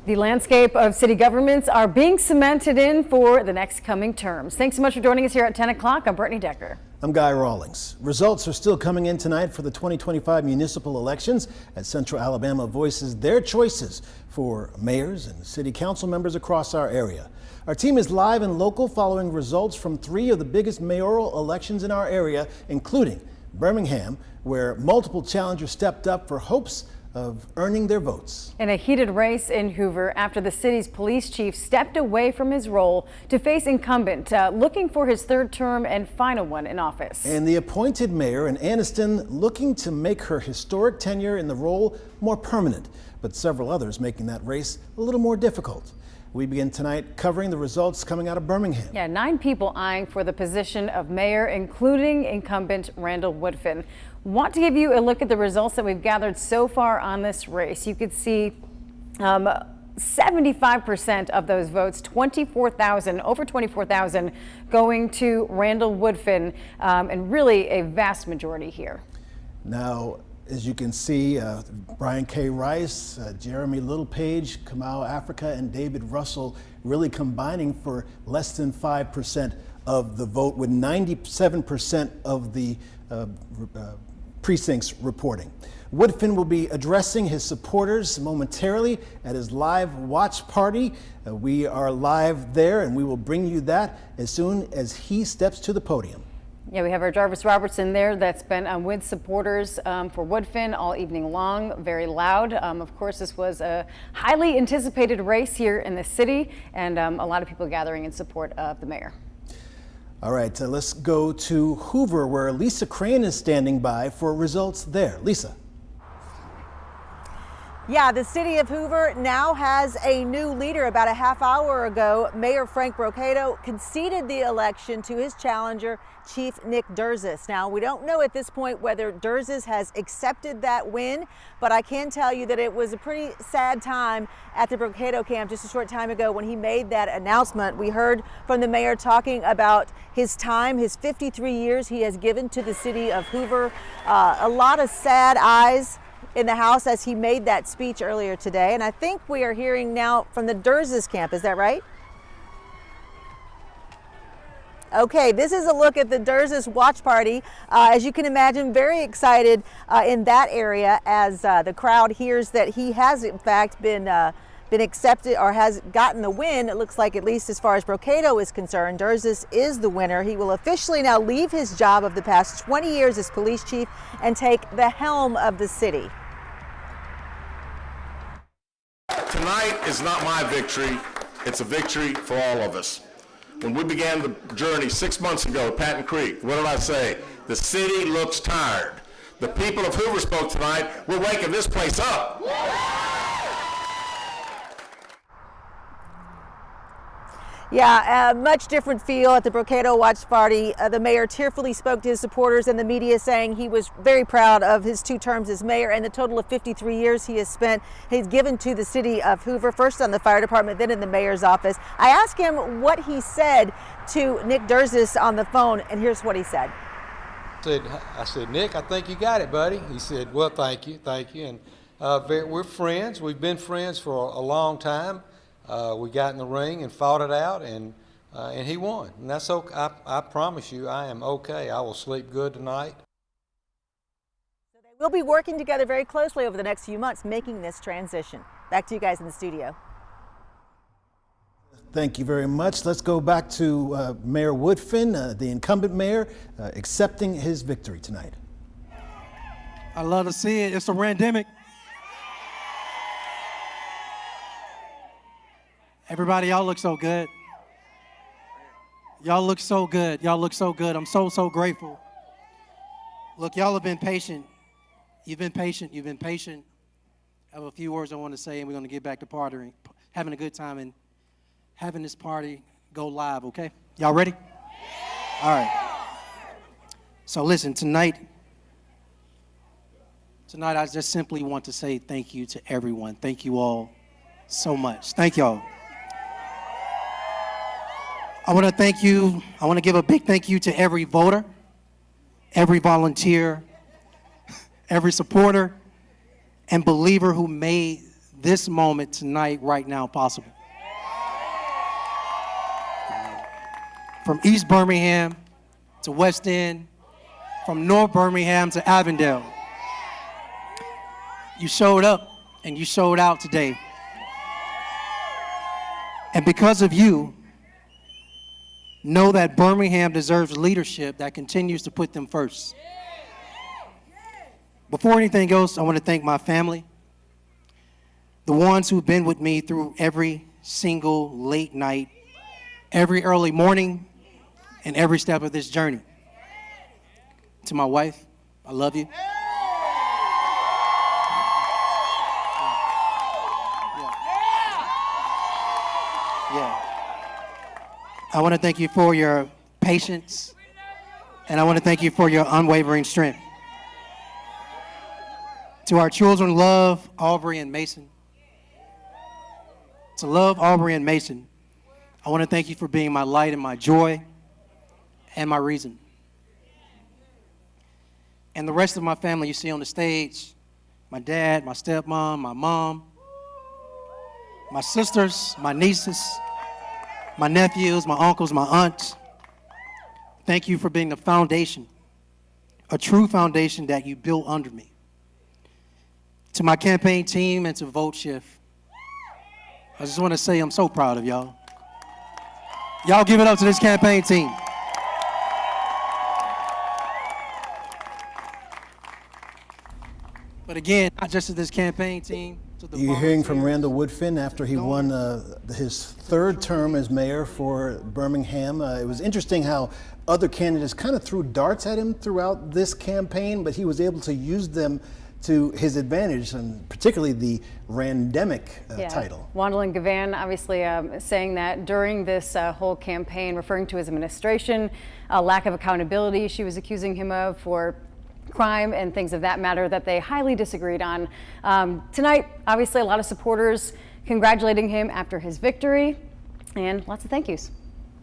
The landscape of city governments are being cemented in for the next coming terms. Thanks so much for joining us here at 10 o'clock. I'm Brittany Decker. I'm Guy Rawlings. Results are still coming in tonight for the 2025 municipal elections as Central Alabama voices their choices for mayors and city council members across our area. Our team is live and local following results from 3 of the biggest mayoral elections in our area, including Birmingham, where multiple challengers stepped up for hopes of earning their votes. In a heated race in Hoover after the city's police chief stepped away from his role to face incumbent looking for his 3rd term and final one in office. And the appointed mayor in Anniston looking to make her historic tenure in the role more permanent, but several others making that race a little more difficult. We begin tonight covering the results coming out of Birmingham. Yeah, 9 people eyeing for the position of mayor, including incumbent Randall Woodfin. Want to give you a look at the results that we've gathered so far on this race. You could see 75% of those votes, 24,000, over 24,000, going to Randall Woodfin, and really a vast majority here. Now, as you can see, Brian K. Rice, Jeremy Littlepage, Kamau Africa, and David Russell really combining for less than 5% of the vote, with 97% of the precincts reporting. Woodfin will be addressing his supporters momentarily at his live watch party. We are live there, and we will bring you that as soon as he steps to the podium. Yeah, we have our Jarvis Robertson there that's been with supporters for Woodfin all evening long, very loud. Of course, this was a highly anticipated race here in the city, and a lot of people gathering in support of the mayor. All right, let's go to Hoover, where Lisa Crane is standing by for results there. Lisa. Yeah, the city of Hoover now has a new leader. About a half hour ago, Mayor Frank Brocato conceded the election to his challenger, Chief Nick Durzis. Now, we don't know at this point whether Durzis has accepted that win, but I can tell you that it was a pretty sad time at the Brocato camp just a short time ago when he made that announcement. We heard from the mayor talking about his time, his 53 years he has given to the city of Hoover. A lot of sad eyes in the house as he made that speech earlier today. And I think we are hearing now from the Durzis camp. Is that right? Okay, this is a look at the Durzis watch party. As you can imagine, very excited in that area as the crowd hears that he has in fact been accepted or has gotten the win. It looks like, at least as far as Brocato is concerned, Durzis is the winner. He will officially now leave his job of the past 20 years as police chief and take the helm of the city. Tonight is not my victory, it's a victory for all of us. When we began the journey 6 months ago at Patton Creek, what did I say? The city looks tired. The people of Hoover spoke tonight. We're waking this place up. Yeah, a much different feel at the Brocato watch party. The mayor tearfully spoke to his supporters and the media, saying he was very proud of his 2 terms as mayor and the total of 53 years he's given to the city of Hoover, first on the fire department, then in the mayor's office. I asked him what he said to Nick Durzis on the phone, and here's what he said. I said, Nick, I think you got it, buddy. He said, well, thank you. And we're friends. We've been friends for a long time. We got in the ring and fought it out, and he won. And that's okay. I promise you, I am okay. I will sleep good tonight. So they will be working together very closely over the next few months, making this transition. Back to you guys in the studio. Thank you very much. Let's go back to Mayor Woodfin, the incumbent mayor, accepting his victory tonight. I love to see it. It's a pandemic. Everybody, y'all look so good. Y'all look so good. Y'all look so good. I'm so grateful. Look, y'all have been patient. You've been patient. You've been patient. I have a few words I want to say, and we're going to get back to partying, having a good time, and having this party go live, okay? Y'all ready? All right. So listen, tonight I just simply want to say thank you to everyone. Thank you all so much. Thank y'all. I want to thank you. I want to give a big thank you to every voter, every volunteer, every supporter and believer who made this moment tonight, right now, possible. From East Birmingham to West End, from North Birmingham to Avondale. You showed up and you showed out today. And because of you, know that Birmingham deserves leadership that continues to put them first. Before anything else, I want to thank my family, the ones who've been with me through every single late night, every early morning, and every step of this journey. To my wife, I love you. Yeah. I want to thank you for your patience, and I want to thank you for your unwavering strength. To our children, Love, Aubrey, and Mason. To Love, Aubrey, and Mason, I want to thank you for being my light and my joy and my reason. And the rest of my family you see on the stage, my dad, my stepmom, my mom, my sisters, my nieces, my nephews, my uncles, my aunts. Thank you for being the foundation, a true foundation that you built under me. To my campaign team and to Vote Shift, I just want to say I'm so proud of y'all. Y'all give it up to this campaign team. But again, not just to this campaign team. To the You're hearing from volunteers. Randall Woodfin after he won his third term as mayor for Birmingham. It was interesting how other candidates kind of threw darts at him throughout this campaign, but he was able to use them to his advantage, and particularly the Randemic title. Wandalen Gavan obviously saying that during this whole campaign, referring to his administration, a lack of accountability she was accusing him of for crime and things of that matter that they highly disagreed on. Tonight, obviously a lot of supporters congratulating him after his victory, and lots of thank yous.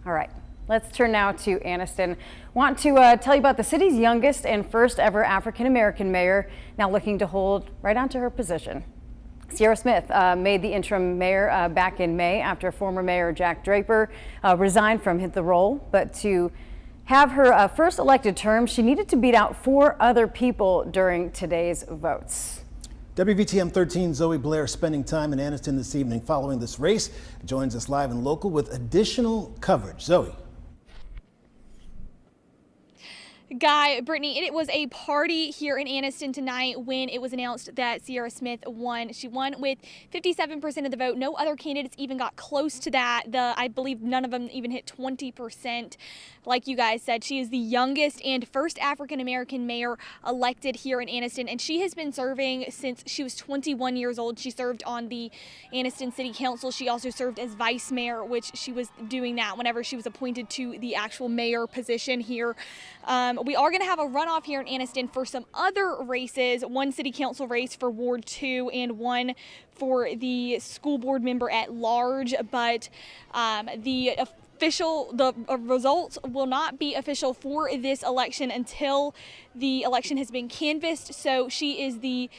All right. Let's turn now to Anniston. Want to tell you about the city's youngest and first ever African-American mayor now looking to hold right onto her position. Sierra Smith made the interim mayor back in May after former mayor Jack Draper resigned from the role. But to have her first elected term, she needed to beat out 4 other people during today's votes. WVTM 13 Zoe Blair spending time in Anniston this evening following this race. Joins us live and local with additional coverage. Zoe. Guy, Brittany, it was a party here in Anniston tonight when it was announced that Sierra Smith won. She won with 57% of the vote. No other candidates even got close to that. I believe none of them even hit 20%. Like you guys said, she is the youngest and first African-American mayor elected here in Anniston, and she has been serving since she was 21 years old. She served on the Anniston City Council. She also served as vice mayor, which she was doing that whenever she was appointed to the actual mayor position here. We are going to have a runoff here in Anniston for some other races, one city council race for Ward 2 and one for the school board member at large, but the results will not be official for this election until the election has been canvassed. So she is the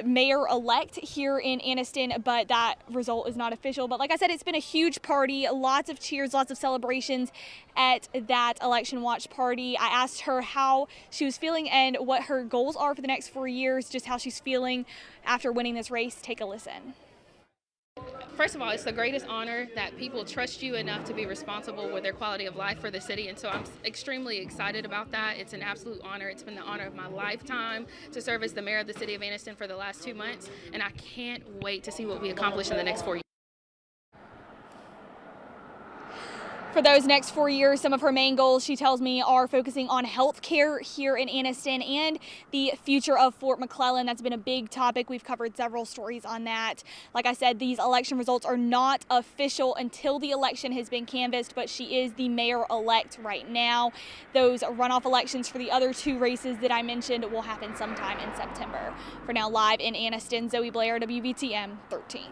mayor-elect here in Anniston, but that result is not official. But like I said, it's been a huge party, lots of cheers, lots of celebrations at that election watch party. I asked her how she was feeling and what her goals are for the next 4 years, just how she's feeling after winning this race. Take a listen. First of all, it's the greatest honor that people trust you enough to be responsible with their quality of life for the city, and so I'm extremely excited about that. It's an absolute honor. It's been the honor of my lifetime to serve as the mayor of the city of Anniston for the last 2 months, and I can't wait to see what we accomplish in the next 4 years. For those next 4 years, some of her main goals, she tells me, are focusing on health care here in Anniston and the future of Fort McClellan. That's been a big topic. We've covered several stories on that. Like I said, these election results are not official until the election has been canvassed, but she is the mayor-elect right now. Those runoff elections for the other 2 races that I mentioned will happen sometime in September. For now, live in Anniston, Zoe Blair, WVTM 13.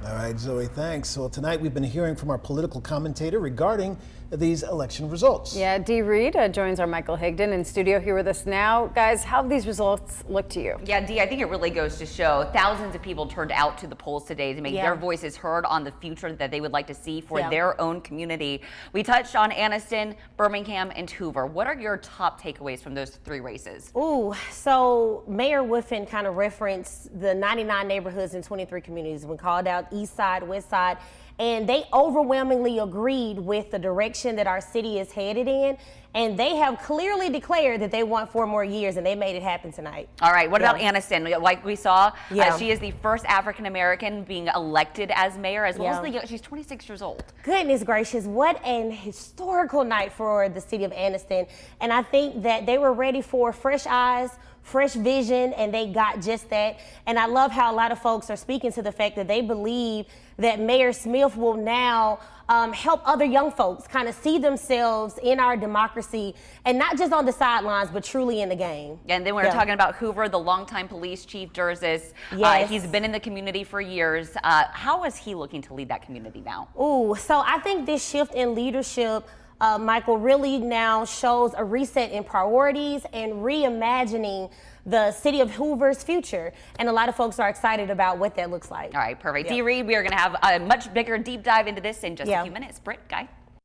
All right, Zoe, thanks. So tonight we've been hearing from our political commentator regarding these election results. Yeah, Dee Reed joins our Michael Higdon in studio here with us now. Guys, how have these results look to you? Yeah, Dee, I think it really goes to show thousands of people turned out to the polls today to make their voices heard on the future that they would like to see for their own community. We touched on Anniston, Birmingham, and Hoover. What are your top takeaways from those 3 races? Ooh, so Mayor Woodfin kind of referenced the 99 neighborhoods in 23 communities. We called out East Side, West Side, and they overwhelmingly agreed with the direction that our city is headed in. And they have clearly declared that they want 4 more years, and they made it happen tonight. All right, what about Anniston? Like we saw, she is the first African-American being elected as mayor, as well as she's 26 years old. Goodness gracious, what an historical night for the city of Anniston. And I think that they were ready for fresh eyes, fresh vision, and they got just that. And I love how a lot of folks are speaking to the fact that they believe that Mayor Smith will now help other young folks kind of see themselves in our democracy, and not just on the sidelines, but truly in the game. And then we were talking about Hoover, the longtime police chief, Durzis. He's been in the community for years. How is he looking to lead that community now? Ooh, so I think this shift in leadership, Michael, really now shows a reset in priorities and reimagining the city of Hoover's future. And a lot of folks are excited about what that looks like. All right, perfect. Dee Reed, we are going to have a much bigger deep dive into this in just a few minutes. Britt, Guy.